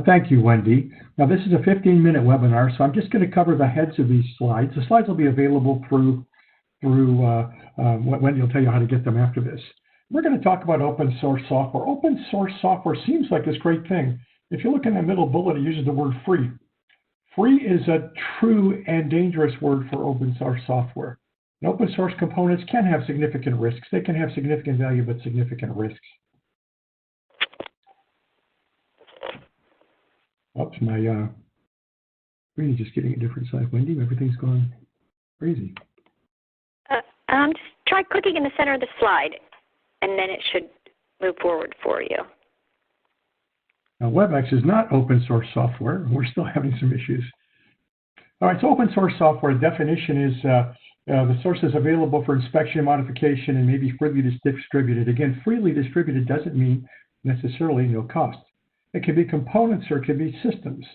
Thank you, Wendy. Now, this is a 15-minute webinar, so I'm just going to cover the heads of these slides. The slides will be available through Wendy will tell you how to get them after this. We're going to talk about open source software. Open source software seems like this great thing. If you look in the middle bullet, it uses the word free. Free is a true and dangerous word for open source software. And open source components can have significant risks. They can have significant value, but significant risks. Oops, my screen is just getting a different size. Wendy, everything's gone crazy. Just try clicking in the center of the slide, and then it should move forward for you. Now, WebEx is not open source software. We're still having some issues. All right, so open source software definition is the source is available for inspection, modification, and maybe freely distributed. Again, freely distributed doesn't mean necessarily no cost. It can be components or it can be systems.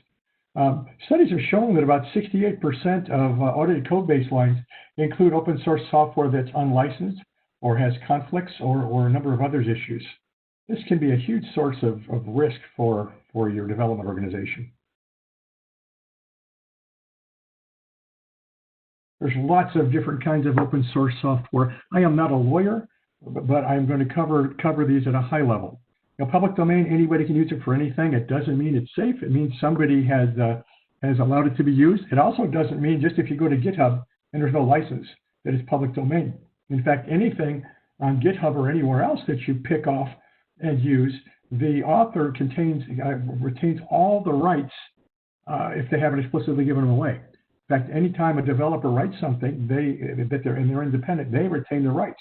Studies have shown that about 68% of audited code baselines include open source software that's unlicensed or has conflicts or a number of other issues. This can be a huge source of risk for your development organization. There's lots of different kinds of open source software. I am not a lawyer, but I'm going to cover these at a high level. Now, public domain, anybody can use it for anything. It doesn't mean it's safe. It means somebody has allowed it to be used. It also doesn't mean just if you go to GitHub and there's no license that it's public domain. In fact, anything on GitHub or anywhere else that you pick off and use, the author retains all the rights if they haven't explicitly given them away. In fact, anytime a developer writes something, they're independent, they retain the rights.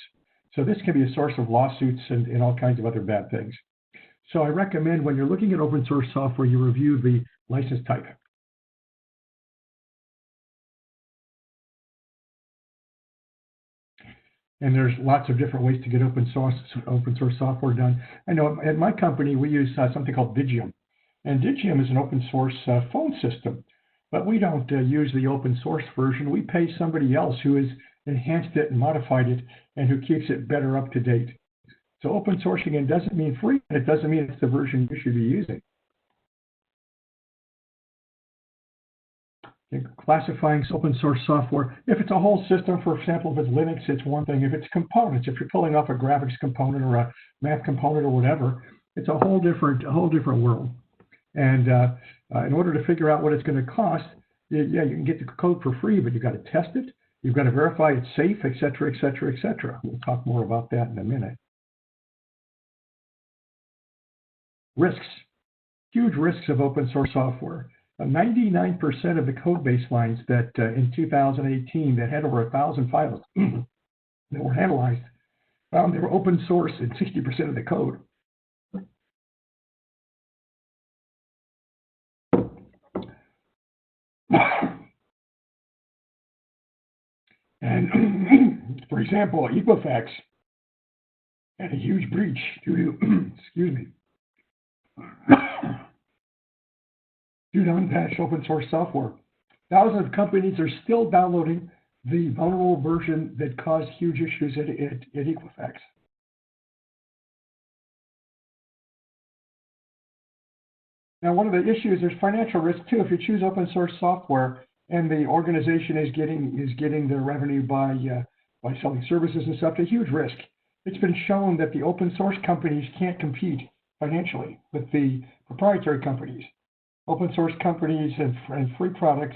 So this can be a source of lawsuits and all kinds of other bad things. So I recommend when you're looking at open source software, you review the license type. And there's lots of different ways to get open source software done. I know at my company, we use something called Digium. And Digium is an open source phone system, but we don't use the open source version. We pay somebody else who has enhanced it and modified it and who keeps it better up to date. So open sourcing again doesn't mean free, and it doesn't mean it's the version you should be using. Classifying open source software. If it's a whole system, for example, if it's Linux, it's one thing. If it's components, if you're pulling off a graphics component or a math component or whatever, it's a whole different world. And in order to figure out what it's going to cost, yeah, you can get the code for free, but you've got to test it. You've got to verify it's safe, et cetera, et cetera, et cetera. We'll talk more about that in a minute. Risks. Huge risks of open source software. 99% of the code baselines that in 2018 that had over 1,000 files that were analyzed found they were open source in 60% of the code. And for example, Equifax had a huge breach due to, excuse me, due to unpatched open source software. Thousands of companies are still downloading the vulnerable version that caused huge issues at Equifax. Now, one of the issues is financial risk too. If you choose open source software and the organization is getting their revenue by selling services and stuff, it's a huge risk. It's been shown that the open source companies can't compete financially with the proprietary companies. Open source companies and free products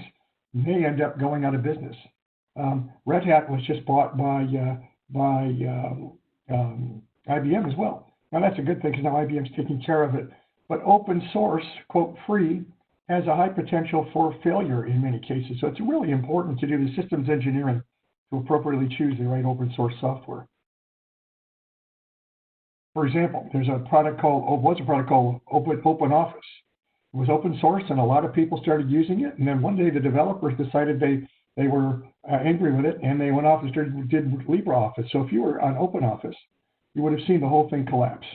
may end up going out of business. Red Hat was just bought by IBM as well. Now that's a good thing because now IBM's taking care of it. But open source, quote, free, has a high potential for failure in many cases. So it's really important to do the systems engineering to appropriately choose the right open source software. For example, there's a product called OpenOffice. It was open source and a lot of people started using it. And then one day the developers decided they were angry with it and they went off and did LibreOffice. So if you were on OpenOffice, you would have seen the whole thing collapse.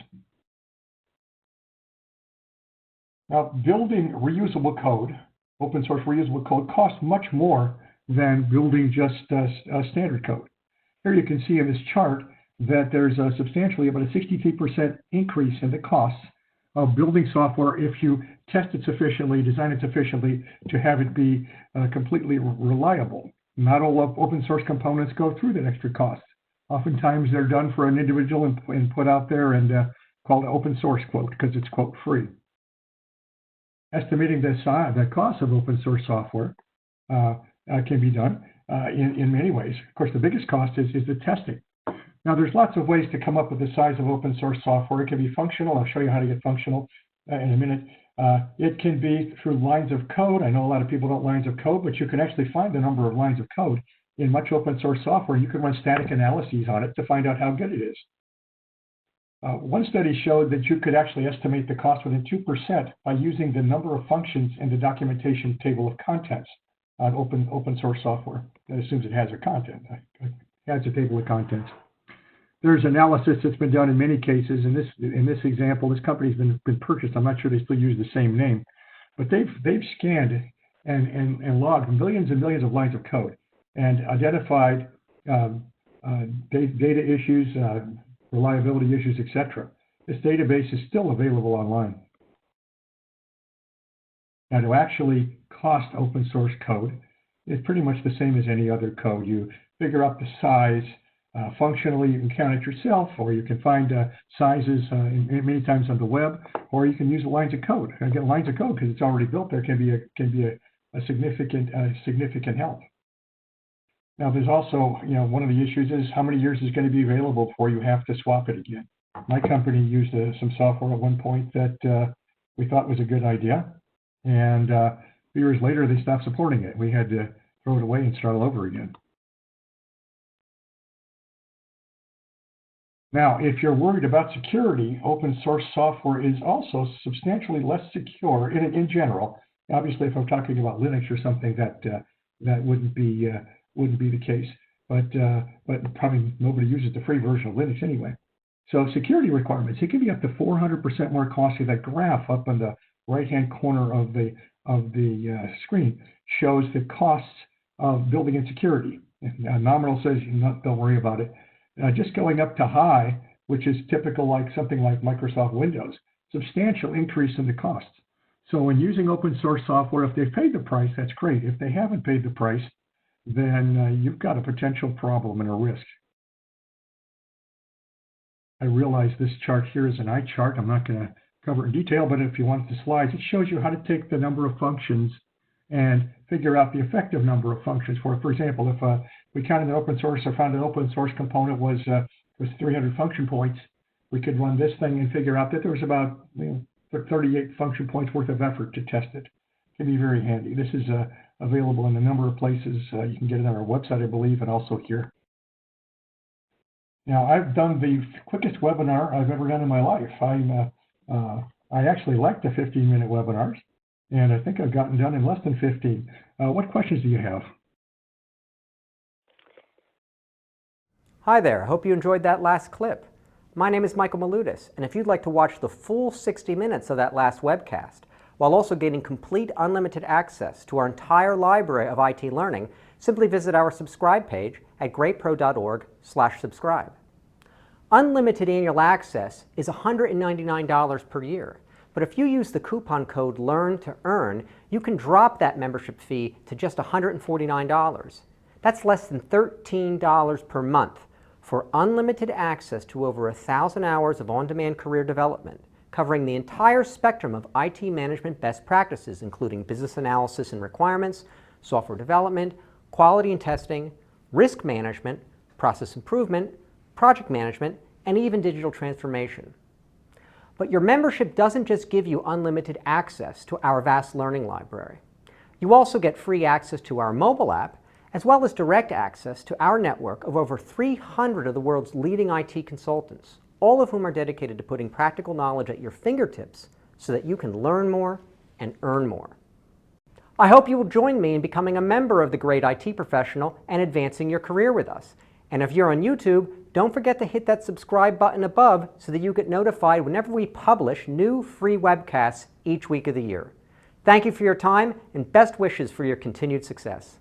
Now, building reusable code, open source reusable code, costs much more than building just standard code. Here you can see in this chart that there's substantially about a 63% increase in the costs of building software if you test it sufficiently, design it sufficiently to have it be completely reliable. Not all open source components go through that extra cost. Oftentimes they're done for an individual and put out there and called an open source quote because it's quote free. Estimating the cost of open source software can be done in many ways. Of course, the biggest cost is the testing. Now, there's lots of ways to come up with the size of open source software. It can be functional. I'll show you how to get functional in a minute. It can be through lines of code. I know a lot of people don't lines of code, but you can actually find the number of lines of code in much open source software. You can run static analyses on it to find out how good it is. One study showed that you could actually estimate the cost within 2% by using the number of functions in the documentation table of contents on open source software. That assumes it has a content. It has a table of contents. There's analysis that's been done in many cases. In this example, this company's been purchased. I'm not sure they still use the same name, but they've scanned and logged millions and millions of lines of code and identified data issues, reliability issues, etc. This database is still available online. Now, to actually cost open source code is pretty much the same as any other code. You figure out the size. Functionally, you can count it yourself, or you can find sizes many times on the web, or you can use lines of code. Again, lines of code, because it's already built there, can be a significant help. Now, there's also, one of the issues is how many years is going to be available before you have to swap it again. My company used some software at one point that we thought was a good idea, and a few years later they stopped supporting it. We had to throw it away and start all over again. Now, if you're worried about security, open source software is also substantially less secure in general. Obviously, if I'm talking about Linux or something, that wouldn't be the case. But probably nobody uses the free version of Linux anyway. So security requirements, it can be up to 400% more costly. That graph up in the right-hand corner of the screen shows the costs of building in security. Nominal says don't worry about it. Just going up to high, which is typical like something like Microsoft Windows, substantial increase in the costs. So when using open source software, if they've paid the price, that's great. If they haven't paid the price, then you've got a potential problem and a risk. I realize this chart here is an eye chart. I'm not going to cover it in detail, but if you want the slides, it shows you how to take the number of functions and figure out the effective number of functions for it. For example, if we counted an open source or found an open source component was 300 function points, we could run this thing and figure out that there was about 38 function points worth of effort to test it. It can be very handy. This is available in a number of places. You can get it on our website, I believe, and also here. Now, I've done the quickest webinar I've ever done in my life. I actually like the 15-minute webinars, and I think I've gotten done in less than 15. What questions do you have? Hi there, hope you enjoyed that last clip. My name is Michael Maludis, and if you'd like to watch the full 60 minutes of that last webcast, while also getting complete unlimited access to our entire library of IT learning, simply visit our subscribe page at greatpro.org/subscribe. Unlimited annual access is $199 per year, but if you use the coupon code LEARN2EARN, you can drop that membership fee to just $149. That's less than $13 per month for unlimited access to over 1,000 hours of on-demand career development, covering the entire spectrum of IT management best practices, including business analysis and requirements, software development, quality and testing, risk management, process improvement, project management, and even digital transformation. But your membership doesn't just give you unlimited access to our vast learning library. You also get free access to our mobile app, as well as direct access to our network of over 300 of the world's leading IT consultants, all of whom are dedicated to putting practical knowledge at your fingertips so that you can learn more and earn more. I hope you will join me in becoming a member of the Great IT Professional and advancing your career with us. And if you're on YouTube, don't forget to hit that subscribe button above so that you get notified whenever we publish new free webcasts each week of the year. Thank you for your time and best wishes for your continued success.